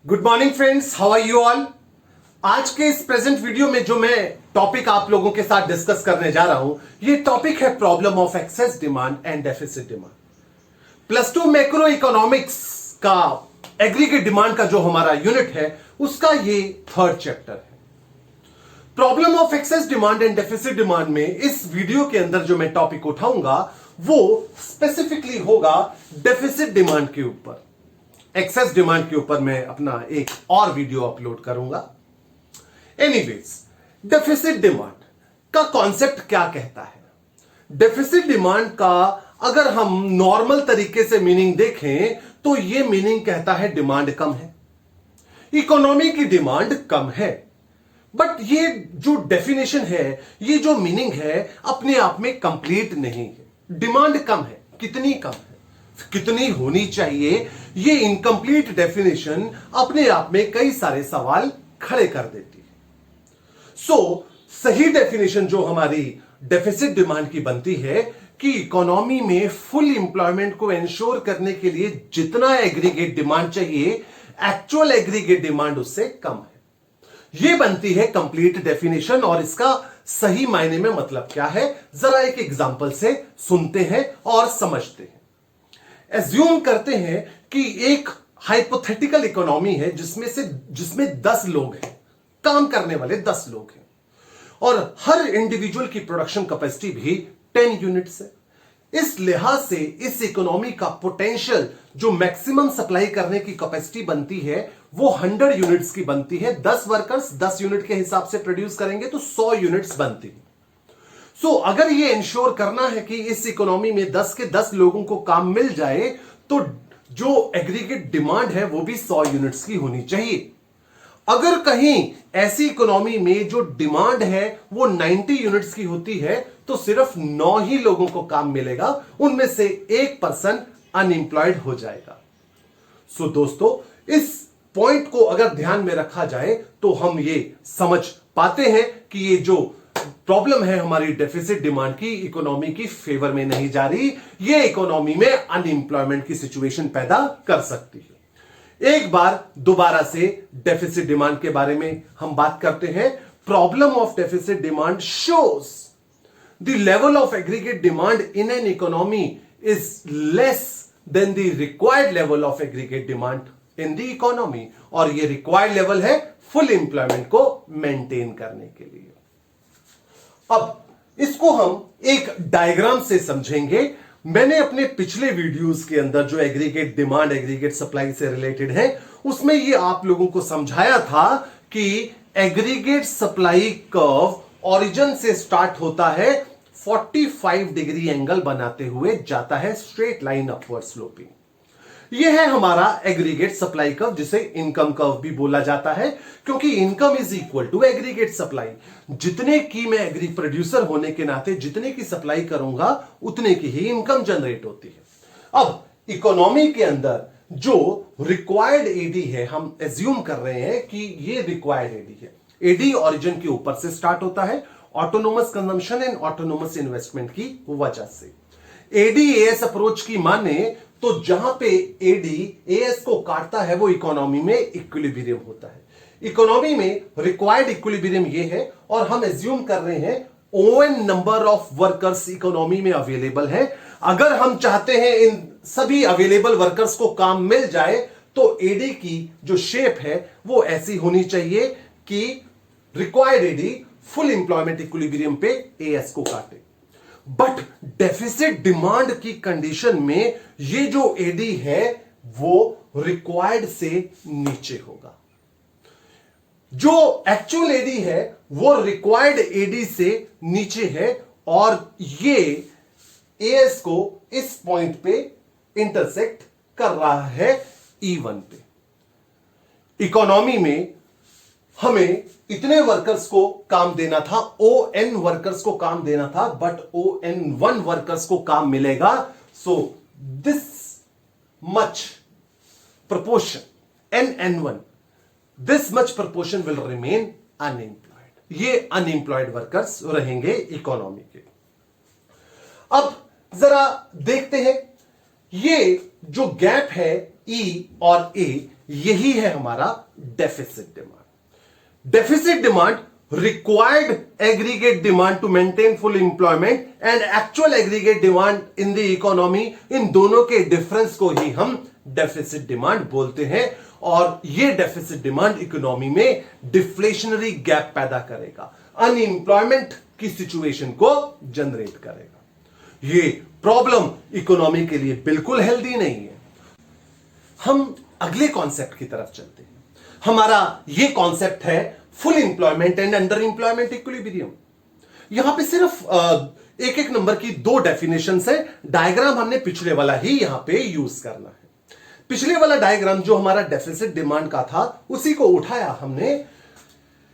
Good morning friends, how are you all. आज के इस प्रेजेंट वीडियो में जो मैं टॉपिक आप लोगों के साथ डिस्कस करने जा रहा हूं, ये टॉपिक है problem of excess demand and deficit demand. +2 macro economics का एग्रीगेट डिमांड का जो हमारा यूनिट है, उसका ये थर्ड चैप्टर है। Problem of excess demand and deficit demand में इस वीडियो के अंदर जो मैं टॉपिक उठाऊंगा वो स्पेसिफिकली होगा डेफिसिट डिमांड के ऊपर। एक्सेस डिमांड के ऊपर मैं अपना एक और वीडियो अपलोड करूंगा। एनीवेज, डेफिसिट डिमांड का कॉन्सेप्ट क्या कहता है? डेफिसिट डिमांड का अगर हम नॉर्मल तरीके से मीनिंग देखें तो यह मीनिंग कहता है डिमांड कम है, इकोनॉमी की डिमांड कम है। बट ये जो डेफिनेशन है, ये जो मीनिंग है, अपने आप में कंप्लीट नहीं है। डिमांड कम है, कितनी कम है, कितनी होनी चाहिए, ये इनकम्प्लीट डेफिनेशन अपने आप में कई सारे सवाल खड़े कर देती है। सही डेफिनेशन जो हमारी डेफिसिट डिमांड की बनती है कि इकोनॉमी में फुल एम्प्लॉयमेंट को एंश्योर करने के लिए जितना एग्रीगेट डिमांड चाहिए, एक्चुअल एग्रीगेट डिमांड उससे कम है। यह बनती है कंप्लीट डेफिनेशन। और इसका सही मायने में मतलब क्या है, जरा एक एग्जांपल से सुनते हैं और समझते हैं। एज्यूम करते हैं कि एक हाइपोथेटिकल इकोनॉमी है जिसमें 10 लोग हैं, काम करने वाले 10 लोग हैं, और हर इंडिविजुअल की प्रोडक्शन कैपेसिटी भी 10 यूनिट्स है। इस लिहाज से इस इकोनॉमी का पोटेंशियल जो मैक्सिमम सप्लाई करने की कैपेसिटी बनती है वो 100 यूनिट्स की बनती है। 10 वर्कर्स 10 यूनिट के हिसाब से प्रोड्यूस करेंगे तो 100 यूनिट्स बनती है। अगर ये इंश्योर करना है कि इस इकोनॉमी में 10 के 10 लोगों को काम मिल जाए तो जो एग्रीगेट डिमांड है वो भी 100 यूनिट्स की होनी चाहिए। अगर कहीं ऐसी इकोनॉमी में जो डिमांड है वो 90 यूनिट्स की होती है तो सिर्फ 9 ही लोगों को काम मिलेगा, उनमें से 1% अनएम्प्लॉयड हो जाएगा। दोस्तों, इस पॉइंट को अगर ध्यान में रखा जाए तो हम ये समझ पाते हैं कि ये जो प्रॉब्लम है हमारी डेफिसिट डिमांड की, इकोनॉमी की फेवर में नहीं जा रही, ये इकोनॉमी में अनएम्प्लॉयमेंट की सिचुएशन पैदा कर सकती है। एक बार दोबारा से डेफिसिट डिमांड के बारे में हम बात करते हैं। Problem of deficit demand shows the level of aggregate demand in an economy is less than the required level of aggregate demand in the economy. और ये रिक्वायर्ड लेवल है फुल एम्प्लॉयमेंट को मेंटेन करने के लिए। अब इसको हम एक डायग्राम से समझेंगे। मैंने अपने पिछले वीडियोस के अंदर जो एग्रीगेट डिमांड एग्रीगेट सप्लाई से रिलेटेड है उसमें ये आप लोगों को समझाया था कि एग्रीगेट सप्लाई कर्व ओरिजिन से स्टार्ट होता है, 45 डिग्री एंगल बनाते हुए जाता है, स्ट्रेट लाइन अपवर्ड स्लोपिंग। यह है हमारा एग्रीगेट सप्लाई कर्व, जिसे इनकम कर्व भी बोला जाता है, क्योंकि income is equal to aggregate supply. जितने की मैं एग्री प्रोड्यूसर होने के नाते जितने की सप्लाई करूंगा उतने की ही इनकम जनरेट होती है। अब इकोनॉमी के अंदर जो रिक्वायर्ड एडी है, हम एज्यूम कर रहे हैं कि ये रिक्वायर्ड एडी है। एडी ओरिजिन के ऊपर से स्टार्ट होता है, autonomous consumption and autonomous investment की वजह से। एडीएएस अप्रोच की माने तो जहां पे एडी एएस को काटता है वो इकोनॉमी में इक्विलिब्रियम होता है। इकोनॉमी में रिक्वायर्ड इक्विलिब्रियम ये है, और हम एज्यूम कर रहे हैं on number of workers economy में अवेलेबल है। अगर हम चाहते हैं इन सभी अवेलेबल वर्कर्स को काम मिल जाए तो एडी की जो शेप है वो ऐसी होनी चाहिए कि required AD full employment equilibrium पे एएस को काटे। बट डेफिसिट डिमांड की कंडीशन में ये जो एडी है वो रिक्वायर्ड से नीचे होगा। जो एक्चुअल एडी है वो रिक्वायर्ड एडी से नीचे है, और ये एएस को इस पॉइंट पे इंटरसेक्ट कर रहा है E1 पे। इकोनॉमी में हमें इतने वर्कर्स को काम देना था, ON वर्कर्स को काम देना था, बट ON1 वर्कर्स को काम मिलेगा। So this much proportion NN1, this much proportion will remain unemployed. ये अनएम्प्लॉयड वर्कर्स रहेंगे इकोनॉमी के। अब जरा देखते हैं ये जो गैप है E और A, यही है हमारा deficit demand. Deficit demand required aggregate demand to maintain full employment and actual aggregate demand in the economy, इन दोनों के डिफरेंस को ही हम डेफिसिट डिमांड बोलते हैं। और ये डेफिसिट डिमांड इकोनॉमी में डिफ्लेशनरी गैप पैदा करेगा, अनएम्प्लॉयमेंट की सिचुएशन को जनरेट करेगा। ये प्रॉब्लम इकोनॉमी के लिए बिल्कुल हेल्दी नहीं है। हम अगले कॉन्सेप्ट की तरफ चलते हैं। हमारा ये कॉन्सेप्ट है full employment and under employment equilibrium. यहां पे सिर्फ एक एक नंबर की दो डेफिनेशन है। डायग्राम हमने पिछले वाला ही यहां पे यूज करना है। पिछले वाला डायग्राम जो हमारा डेफिसिट डिमांड का था उसी को उठाया हमने।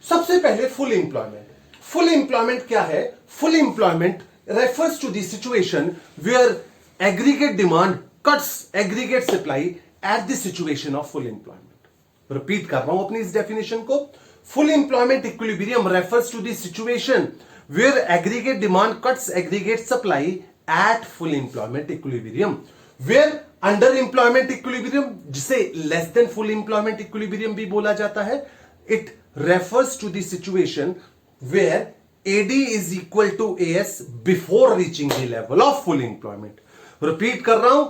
सबसे पहले फुल इंप्लॉयमेंट। फुल इंप्लॉयमेंट क्या है? Full employment refers to the situation where aggregate demand cuts aggregate supply at the situation of full employment. Repeat कर रहा हूं अपनी इस डेफिनेशन को। Full employment equilibrium refers to the situation where aggregate demand cuts aggregate supply at full employment equilibrium. Where underemployment equilibrium, जिसे less than full employment equilibrium भी बोला जाता है, it refers to the situation where AD is equal to AS before reaching the level of full employment. Repeat कर रहा हूं,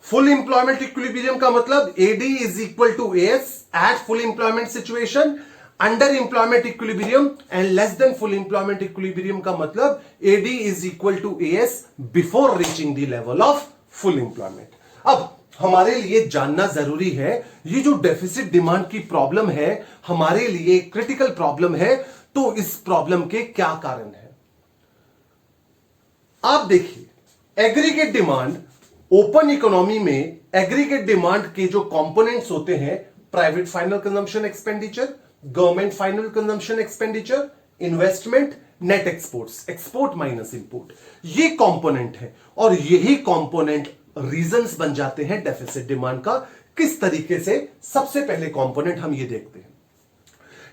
full employment equilibrium का मतलब AD is equal to AS at full employment situation. Under employment equilibrium and less than full employment equilibrium का मतलब AD is equal to AS before reaching the level of full employment. अब हमारे लिए जानना जरूरी है, ये जो डेफिसिट डिमांड की प्रॉब्लम है हमारे लिए क्रिटिकल प्रॉब्लम है, तो इस प्रॉब्लम के क्या कारण है। आप देखिए, एग्रीगेट डिमांड ओपन इकोनॉमी में एग्रीगेट डिमांड के जो कंपोनेंट्स होते हैं, private final consumption expenditure, government final consumption expenditure, investment, net exports, export minus import, ये कंपोनेंट है। और यही कंपोनेंट रीजंस बन जाते हैं डेफिसिट डिमांड का। किस तरीके से? सबसे पहले कंपोनेंट हम ये देखते हैं,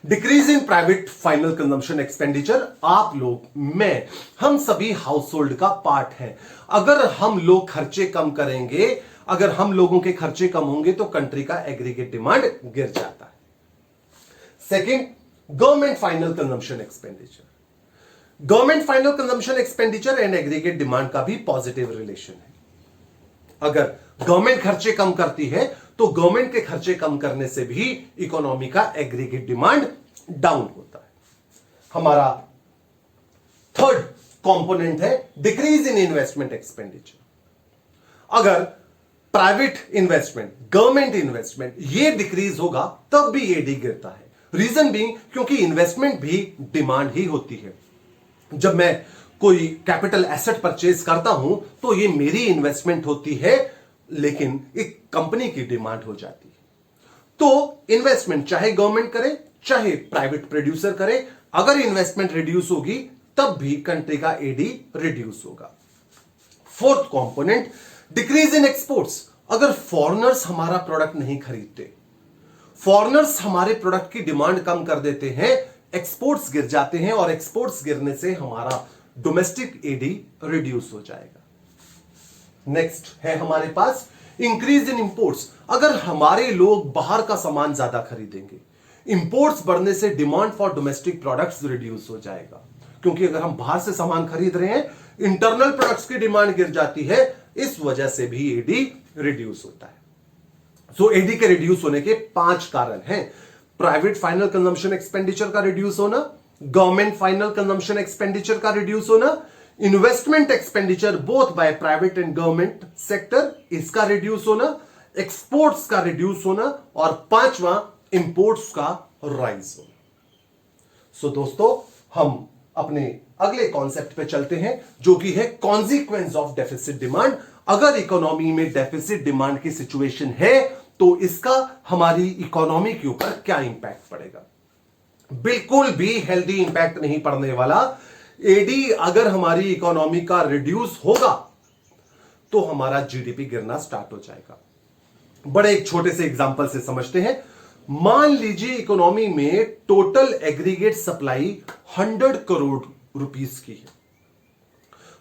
decrease in private final consumption expenditure. आप लोग, मैं, हम सभी हाउस होल्ड का पार्ट है। अगर हम लोग खर्चे कम करेंगे, अगर हम लोगों के खर्चे कम होंगे तो कंट्री का एग्रीगेट डिमांड गिर जाता है। Second, government final consumption expenditure. Government final consumption expenditure and aggregate demand का भी पॉजिटिव रिलेशन है। अगर गवर्नमेंट खर्चे कम करती है तो गवर्नमेंट के खर्चे कम करने से भी इकोनॉमी का एग्रीगेट डिमांड डाउन होता है। हमारा थर्ड कंपोनेंट है डिक्रीज इन इन्वेस्टमेंट एक्सपेंडिचर। अगर प्राइवेट इन्वेस्टमेंट, गवर्नमेंट इन्वेस्टमेंट ये डिक्रीज होगा तब भी एडी गिरता है। रीजन बीइंग, क्योंकि इन्वेस्टमेंट भी डिमांड ही होती है। जब मैं कोई कैपिटल एसेट परचेज करता हूं तो ये मेरी इन्वेस्टमेंट होती है, लेकिन एक कंपनी की डिमांड हो जाती है। तो इन्वेस्टमेंट चाहे गवर्नमेंट करे चाहे प्राइवेट प्रोड्यूसर करे, अगर इन्वेस्टमेंट रिड्यूस होगी तब भी कंट्री का एडी रिड्यूस होगा। Fourth component, decrease in exports. अगर फॉरेनर्स हमारा प्रोडक्ट नहीं खरीदते, फॉरेनर्स हमारे प्रोडक्ट की डिमांड कम कर देते हैं, एक्सपोर्ट्स गिर जाते हैं, और एक्सपोर्ट्स गिरने से हमारा डोमेस्टिक एडी रिड्यूस हो जाएगा। नेक्स्ट है हमारे पास इंक्रीज इन इंपोर्ट्स। अगर हमारे लोग बाहर का सामान ज्यादा खरीदेंगे, इंपोर्ट्स बढ़ने से demand for domestic products reduce हो जाएगा, क्योंकि अगर हम बाहर से सामान खरीद रहे हैं, इंटरनल प्रोडक्ट्स की डिमांड गिर जाती है, इस वजह से भी एडी रिड्यूस होता है। सो एडी के रिड्यूस होने के 5 कारण हैं। प्राइवेट फाइनल कंजम्पशन एक्सपेंडिचर का रिड्यूस होना, गवर्नमेंट फाइनल कंजम्पशन एक्सपेंडिचर का रिड्यूस होना, investment expenditure both by private and government sector, इसका रिड्यूस होना, एक्सपोर्ट्स का रिड्यूस होना, और 5वां इंपोर्ट्स का राइज होना। सो दोस्तों, हम अपने अगले कॉन्सेप्ट पे चलते हैं, जो कि है कॉन्सिक्वेंस ऑफ डेफिसिट डिमांड। अगर इकोनॉमी में डेफिसिट डिमांड की सिचुएशन है तो इसका हमारी इकोनॉमी के ऊपर क्या इंपैक्ट पड़ेगा? बिल्कुल भी हेल्दी इंपैक्ट नहीं पड़ने वाला। एडी अगर हमारी इकोनॉमी का रिड्यूस होगा तो हमारा जीडीपी गिरना स्टार्ट हो जाएगा। बड़े एक छोटे से एग्जांपल से समझते हैं। मान लीजिए इकोनॉमी में total aggregate supply 100 crore rupees की है।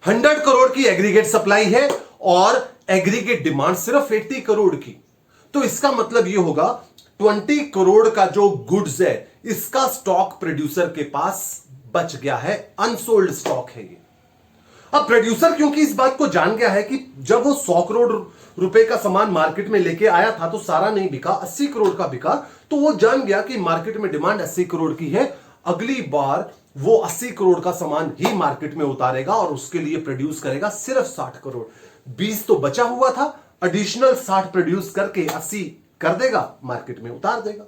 100 करोड़ की एग्रीगेट सप्लाई है और एग्रीगेट डिमांड सिर्फ 80 करोड़ की। तो इसका मतलब यह होगा 20 करोड़ का जो गुड्स है इसका स्टॉक प्रोड्यूसर के पास बच गया है, अनसोल्ड स्टॉक है ये। अब प्रोड्यूसर क्योंकि इस बात को जान गया है कि जब वो 100 करोड़ रुपए का सामान मार्केट में लेके आया था तो सारा नहीं बिका, 80 करोड़ का बिका, तो वो जान गया कि मार्केट में डिमांड 80 करोड़ की है, अगली बार वो 80 करोड़ का सामान ही मार्केट में उतारेगा और उसके लिए प्रोड्यूस करेगा सिर्फ 60 करोड़। 20 तो बचा हुआ था, एडिशनल 60 प्रोड्यूस करके 80 कर देगा, मार्केट में उतार देगा।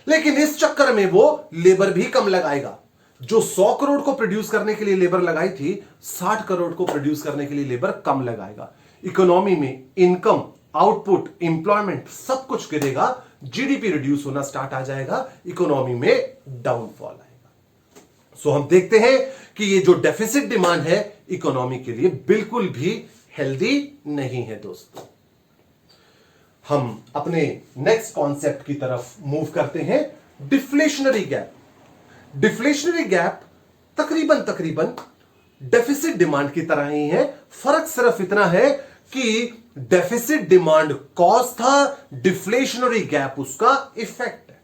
लेकिन इस चक्कर में वो लेबर भी कम लगाएगा। जो 100 करोड़ को प्रोड्यूस करने के लिए लेबर लगाई थी, 60 करोड़ को प्रोड्यूस करने के लिए लेबर कम लगाएगा। इकोनॉमी में इनकम, आउटपुट, एम्प्लॉयमेंट सब कुछ गिरेगा, जीडीपी रिड्यूस होना स्टार्ट आ जाएगा, इकोनॉमी में डाउनफॉल आएगा। सो हम देखते हैं कि ये जो डेफिसिट डिमांड है इकोनॉमी के लिए बिल्कुल भी हेल्दी नहीं है दोस्तों। हम अपने नेक्स्ट कॉन्सेप्ट की तरफ मूव करते हैं, डिफ्लेशनरी गैप। डिफ्लेशनरी गैप तकरीबन डेफिसिट डिमांड की तरह ही है, फर्क सिर्फ इतना है कि डेफिसिट डिमांड कॉज था, डिफ्लेशनरी गैप उसका इफेक्ट है।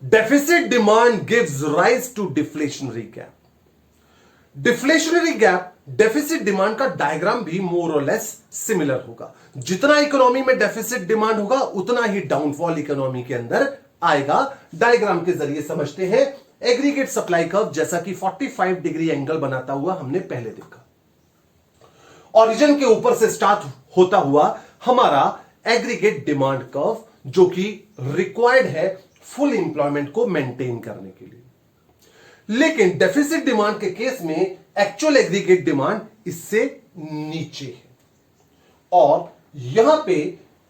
Deficit demand gives rise to deflationary gap. Deflationary gap deficit demand का डायग्राम भी मोर और लेस सिमिलर होगा। जितना इकोनॉमी में डेफिसिट डिमांड होगा उतना ही डाउनफॉल इकोनॉमी के अंदर आएगा। डायग्राम के जरिए समझते हैं। एग्रीगेट सप्लाई कर्व जैसा कि 45 डिग्री एंगल बनाता हुआ हमने पहले देखा। ओरिजिन के ऊपर से स्टार्ट होता हुआ हमारा एग्रीगेट डिमांड कर्व, जो कि रिक्वायर्ड है फुल एम्प्लॉयमेंट को मेंटेन करने के लिए। लेकिन डेफिसिट डिमांड के केस में एक्चुअल एग्रीगेट डिमांड इससे नीचे है और यहां पे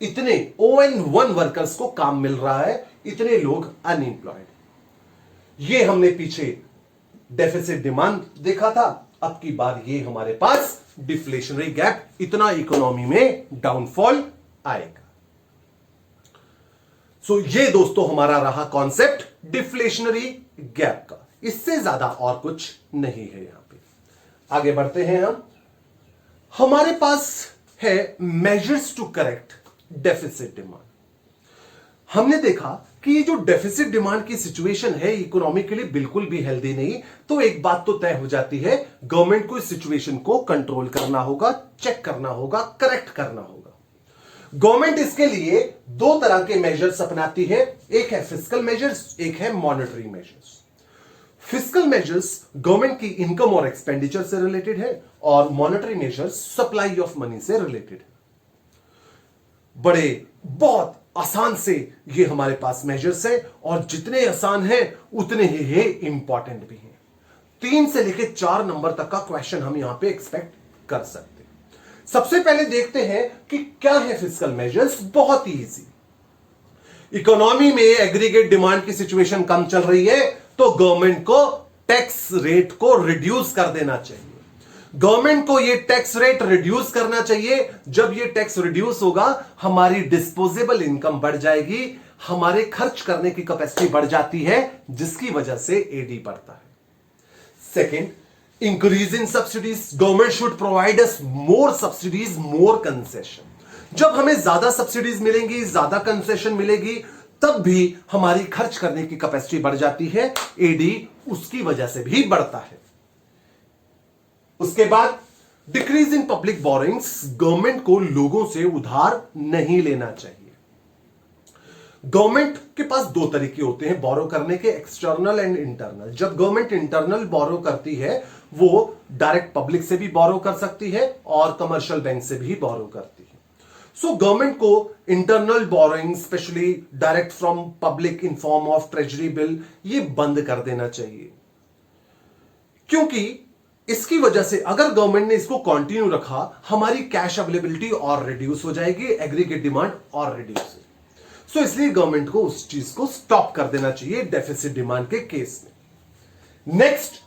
इतने ON1 वर्कर्स को काम मिल रहा है, इतने लोग अनएम्प्लॉयड। ये हमने पीछे डेफिसिट डिमांड देखा था, अब की बार ये हमारे पास डिफ्लेशनरी गैप, इतना इकोनॉमी में डाउनफॉल आएगा। सो ये दोस्तों हमारा रहा कॉन्सेप्ट डिफ्लेशनरी गैप का, इससे ज्यादा और कुछ नहीं है। यहां पे आगे बढ़ते हैं हम। हमारे पास है measures to correct deficit demand. हमने देखा कि ये जो डेफिसिट डिमांड की सिचुएशन है इकोनॉमी के लिए बिल्कुल भी हेल्दी नहीं, तो एक बात तो तय हो जाती है, गवर्नमेंट को इस सिचुएशन को कंट्रोल करना होगा, चेक करना होगा, करेक्ट करना होगा। गवर्नमेंट इसके लिए दो तरह के मेजर्स अपनाती है, एक है फिस्कल मेजर्स, एक है monetary measures. Fiscal measures government की इनकम और एक्सपेंडिचर से रिलेटेड है और monetary measures supply of money से रिलेटेड है। बड़े बहुत आसान से ये हमारे पास मेजर्स है और जितने आसान हैं उतने ही इंपॉर्टेंट भी हैं। 3 से लेकर 4 नंबर तक का क्वेश्चन हम यहां पे एक्सपेक्ट कर सकते हैं। सबसे पहले देखते हैं कि क्या है फिस्कल मेजर्स। बहुत ही इजी। इकोनॉमी में एग्रीगेट डिमांड की सिचुएशन कम चल रही है तो गवर्नमेंट को टैक्स रेट को रिड्यूस कर देना चाहिए। गवर्नमेंट को ये टैक्स रेट रिड्यूस करना चाहिए। जब ये टैक्स रिड्यूस होगा हमारी डिस्पोजेबल इनकम बढ़ जाएगी, हमारे खर्च करने की कैपेसिटी बढ़ जाती है, जिसकी वजह से एडी बढ़ता है। Second, increase in subsidies. Government should provide us more subsidies, more concession. जब हमें ज्यादा सब्सिडीज मिलेंगी, ज्यादा कंसेशन मिलेगी, तब भी हमारी खर्च करने की कैपेसिटी बढ़ जाती है, एडी उसकी वजह से भी बढ़ता है। उसके बाद decrease in public borings. Government को लोगों से उधार नहीं लेना चाहिए। गवर्नमेंट के पास 2 तरीके होते हैं बोरो करने के, एक्सटर्नल एंड इंटरनल। जब गवर्नमेंट इंटरनल बोरो करती है वो डायरेक्ट पब्लिक से भी बोरो कर सकती है और कमर्शियल बैंक से भी बोरो करती है। सो गवर्नमेंट को internal borrowing, specially direct from public in form of treasury bill, ये बंद कर देना चाहिए। क्योंकि इसकी वजह से अगर गवर्नमेंट ने इसको कंटिन्यू रखा, हमारी कैश अवेलेबिलिटी और रिड्यूस हो जाएगी, एग्रीगेट डिमांड और रिड्यूस हो। सो इसलिए गवर्नमेंट को उस चीज को स्टॉप कर देना चाहिए डेफिसिट डिमांड के केस में। Next,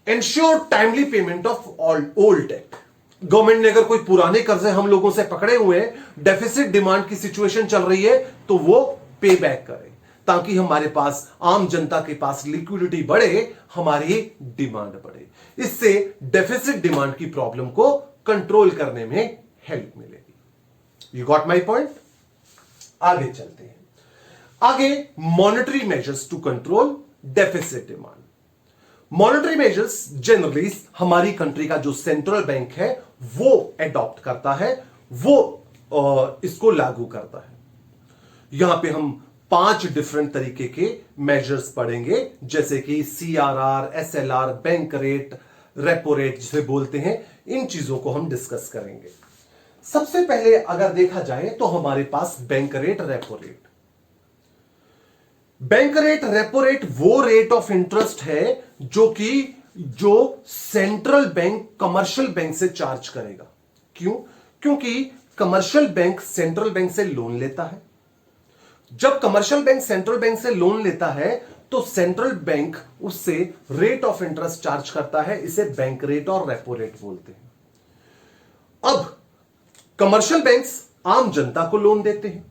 ensure timely payment of old debt. Government ने अगर कोई पुराने कर्जे हम लोगों से पकड़े हुए हैं, डेफिसिट डिमांड की सिचुएशन चल रही है, तो वो पे बैक करें ताकि हमारे पास, आम जनता के पास लिक्विडिटी बढ़े, हमारी डिमांड बढ़े। इससे डेफिसिट डिमांड की प्रॉब्लम को कंट्रोल करने में हेल्प मिलेगी। You got my point. आगे चलते हैं। आगे monetary measures to control deficit demand. Monetary measures generally हमारी कंट्री का जो सेंट्रल बैंक है वो एडॉप्ट करता है, वो इसको लागू करता है। यहां पे हम 5 डिफरेंट तरीके के मेजर्स पढ़ेंगे, जैसे कि CRR, SLR, bank rate, repo rate जिसे बोलते हैं, इन चीजों को हम डिस्कस करेंगे। सबसे पहले अगर देखा जाए तो हमारे पास bank rate, repo rate. Bank rate, repo rate वो रेट ऑफ इंटरेस्ट है जो सेंट्रल बैंक कमर्शियल बैंक से चार्ज करेगा। क्यों? क्योंकि कमर्शियल बैंक सेंट्रल बैंक से लोन लेता है। जब कमर्शियल बैंक सेंट्रल बैंक से लोन लेता है तो सेंट्रल बैंक उससे रेट ऑफ इंटरेस्ट चार्ज करता है। इसे बैंक रेट और रेपो रेट बोलते हैं। अब कमर्शियल बैंक्स आम जनता को लोन देते हैं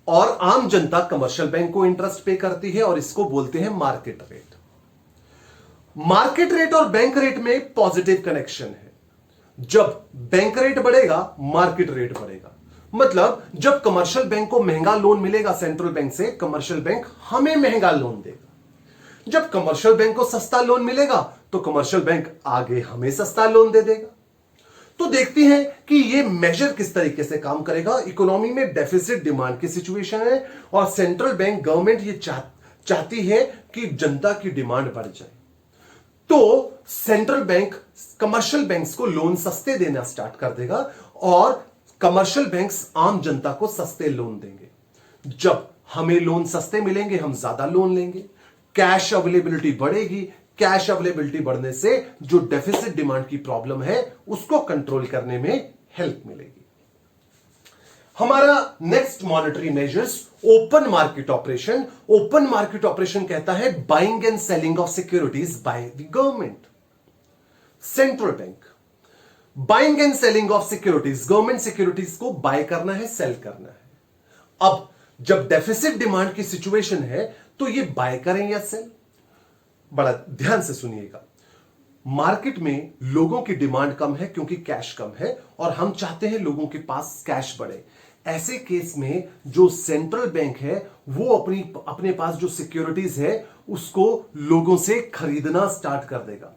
और आम जनता कमर्शियल बैंक को इंटरेस्ट पे करती है और इसको बोलते हैं मार्केट रेट। मार्केट रेट और बैंक रेट में पॉजिटिव कनेक्शन है। जब बैंक रेट बढ़ेगा मार्केट रेट बढ़ेगा। मतलब जब कमर्शियल बैंक को महंगा लोन मिलेगा सेंट्रल बैंक से, कमर्शियल बैंक हमें महंगा लोन देगा। जब कमर्शियल बैंक को सस्ता लोन मिलेगा तो कमर्शियल बैंक आगे हमें सस्ता लोन दे देगा। तो देखते हैं कि यह मेजर किस तरीके से काम करेगा। इकोनॉमी में डेफिसिट डिमांड की सिचुएशन है और सेंट्रल बैंक गवर्नमेंट ये चाहती है कि जनता की डिमांड बढ़ जाए, तो सेंट्रल बैंक कमर्शियल बैंक्स को लोन सस्ते देना स्टार्ट कर देगा और कमर्शियल बैंक्स आम जनता को सस्ते लोन देंगे। जब हमें लोन सस्ते मिलेंगे हम ज्यादा लोन लेंगे, कैश अवेलेबिलिटी बढ़ेगी। कैश अवेलेबिलिटी बढ़ने से जो डेफिसिट डिमांड की प्रॉब्लम है उसको कंट्रोल करने में हेल्प मिलेगी। हमारा next monetary measures open market operation. Open market operation कहता है buying and selling of securities by the government. Central bank buying and selling of securities, government securities को बाय करना है, सेल करना है। अब जब डेफिसिट डिमांड की सिचुएशन है तो ये बाय करें या सेल? बड़ा ध्यान से सुनिएगा। मार्केट में लोगों की डिमांड कम है क्योंकि कैश कम है और हम चाहते हैं लोगों के पास कैश बढ़े। ऐसे केस में जो सेंट्रल बैंक है वो अपने पास जो सिक्योरिटीज है उसको लोगों से खरीदना स्टार्ट कर देगा,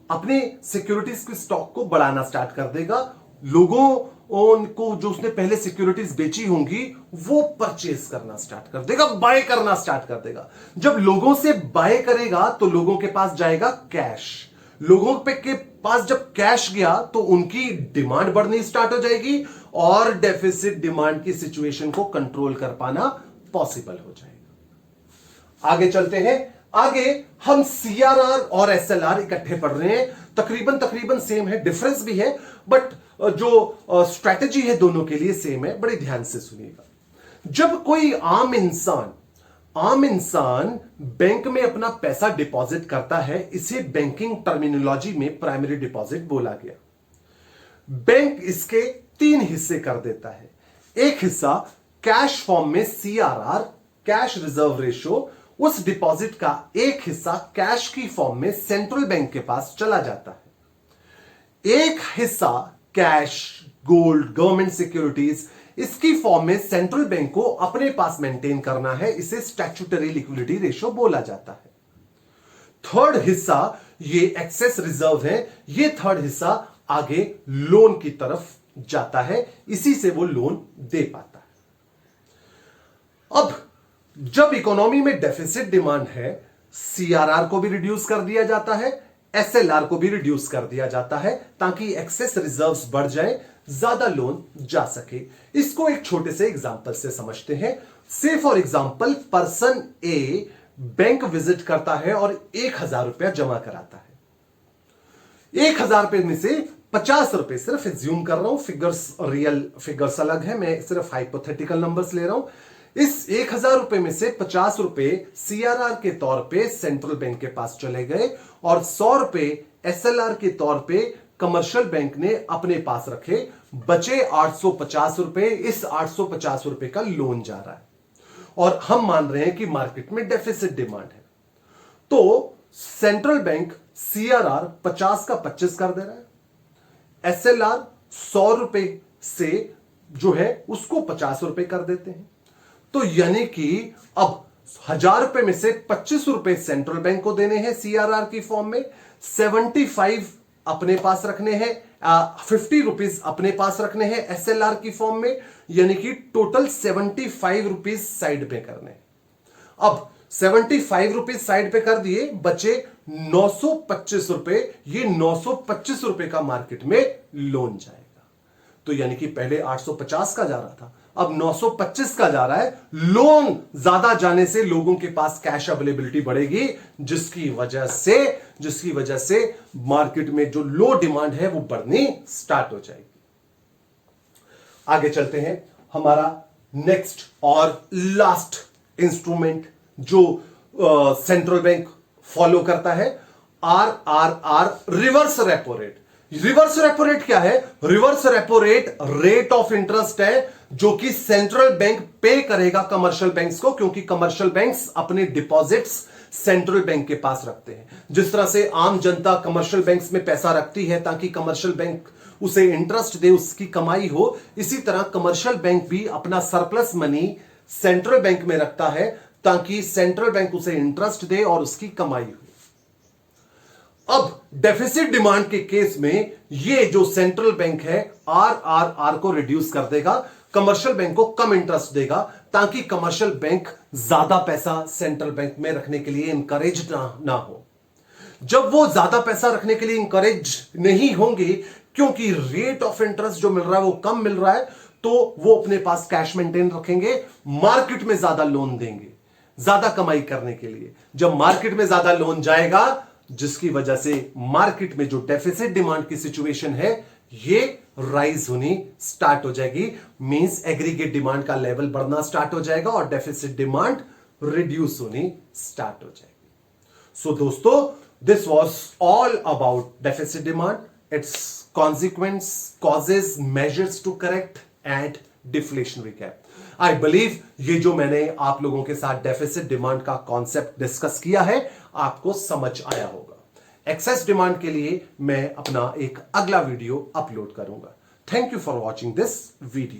अपने सिक्योरिटीज के स्टॉक को बढ़ाना स्टार्ट कर देगा। लोगों को जो उसने पहले सिक्योरिटीज बेची होंगी वो परचेज करना स्टार्ट कर देगा, बाय करना स्टार्ट कर देगा। जब लोगों से बाय करेगा तो लोगों के पास जाएगा कैश। लोगों के पास जब कैश गया तो उनकी डिमांड बढ़नी स्टार्ट हो जाएगी और डेफिसिट डिमांड की सिचुएशन को कंट्रोल कर पाना पॉसिबल हो जाएगा। आगे चलते हैं। आगे हम CRR और SLR इकट्ठे पढ़ रहे हैं। तकरीबन सेम है, डिफरेंस भी है, बट जो स्ट्रैटेजी है दोनों के लिए सेम है। बड़े ध्यान से सुनिएगा। जब कोई आम इंसान बैंक में अपना पैसा डिपॉजिट करता है, इसे बैंकिंग टर्मिनोलॉजी में प्राइमरी डिपॉजिट बोला गया। बैंक इसके 3 हिस्से कर देता है। एक हिस्सा कैश फॉर्म में CRR, कैश रिजर्व रेशियो, उस डिपॉजिट का एक हिस्सा कैश की फॉर्म में सेंट्रल बैंक के पास चला जाता है। एक हिस्सा कैश, गोल्ड, गवर्नमेंट सिक्योरिटीज, इसकी फॉर्म में सेंट्रल बैंक को अपने पास मेंटेन करना है। इसे स्टैट्यूटरी लिक्विडिटी रेशियो बोला जाता है। थर्ड हिस्सा ये एक्सेस रिजर्व है। ये थर्ड हिस्सा आगे लोन की तरफ जाता है, इसी से वो लोन दे पाता है। अब जब इकोनॉमी में डेफिसिट डिमांड है, CRR को भी रिड्यूस कर दिया जाता है, SLR को भी रिड्यूस कर दिया जाता है ताकि एक्सेस रिजर्व्स बढ़ जाए, ज्यादा लोन जा सके। इसको एक छोटे से एग्जांपल से समझते हैं। से for example person A bank visit करता है और 1000 रुपया जमा कराता है। 1000 रुपए में से 50 रुपए, सिर्फ एज्यूम कर रहा हूं, फिगर्स रियल फिगर्स अलग है, मैं सिर्फ हाइपोथेटिकल नंबर्स ले रहा हूं। इस 1000 रुपए में से 50 रुपए CRR के तौर पे सेंट्रल बैंक के पास चले गए और 100 रुपए SLR के तौर पे कमर्शियल बैंक ने अपने पास रखे। बचे 850 रुपए। इस 850 रुपए का लोन जा रहा है और हम मान रहे हैं कि मार्केट में डेफिसिट डिमांड है, तो सेंट्रल बैंक CRR 50 का 25 कर दे रहा है, SLR 100 रुपए से जो है उसको 50 रुपए कर देते हैं। तो यानी कि अब 1000 रुपए में से 25 रुपए सेंट्रल बैंक को देने हैं सीआरआर की फॉर्म में, 75 अपने पास रखने हैं, 50 रुपीज अपने पास रखने हैं एसएलआर की फॉर्म में, यानी कि टोटल 75 रुपीज साइड पे करने हैं। अब 75 रुपीज साइड पे कर दिए, बचे 925 रुपए। ये 925 रुपए का मार्केट में लोन जाएगा। तो यानी कि पहले 850 का जा रहा था, अब 925 का जा रहा है। लोन ज्यादा जाने से लोगों के पास कैश अवेलेबिलिटी बढ़ेगी, जिसकी वजह से मार्केट में जो लो डिमांड है वो बढ़नी स्टार्ट हो जाएगी। आगे चलते हैं। हमारा नेक्स्ट और लास्ट इंस्ट्रूमेंट जो सेंट्रल बैंक फॉलो करता है, RRR, reverse repo rate. Reverse repo rate क्या है? Reverse repo rate of interest है जो कि सेंट्रल बैंक पे करेगा कमर्शियल बैंक्स को, क्योंकि कमर्शियल बैंक्स अपने डिपॉजिट्स सेंट्रल बैंक के पास रखते हैं। जिस तरह से आम जनता कमर्शियल बैंक्स में पैसा रखती है ताकि कमर्शियल बैंक उसे इंटरेस्ट दे, उसकी कमाई हो, इसी तरह कमर्शियल बैंक भी अपना सरप्लस मनी सेंट्रल बैंक में रखता है ताकि सेंट्रल बैंक उसे इंटरेस्ट दे और उसकी कमाई हो। अब डेफिसिट डिमांड के केस में ये जो सेंट्रल बैंक है आरआरआर को रिड्यूस कर देगा, कमर्शियल बैंक को कम इंटरेस्ट देगा ताकि कमर्शियल बैंक ज्यादा पैसा सेंट्रल बैंक में रखने के लिए इंकरेज ना हो। जब वो ज्यादा पैसा रखने के लिए इंकरेज नहीं होंगे क्योंकि रेट ऑफ इंटरेस्ट जो मिल रहा है वो कम मिल रहा है, तो वो अपने पास कैश मेंटेन रखेंगे, मार्केट में ज्यादा लोन देंगे ज्यादा कमाई करने के लिए। जब मार्केट में ज्यादा लोन जाएगा, जिसकी वजह से मार्केट में जो डेफिसिट डिमांड की सिचुएशन है ये राइज होनी स्टार्ट हो जाएगी। मींस एग्रीगेट डिमांड का लेवल बढ़ना स्टार्ट हो जाएगा और डेफिसिट डिमांड रिड्यूस होनी स्टार्ट हो जाएगी। सो दोस्तों, this was all about deficit demand, its consequence, causes, measures to correct and deflationary gap. I believe ये जो मैंने आप लोगों के साथ डेफिसिट डिमांड का कॉन्सेप्ट डिस्कस किया है आपको समझ आया होगा। एक्सेस डिमांड के लिए मैं अपना एक अगला वीडियो अपलोड करूंगा। Thank you for watching this video.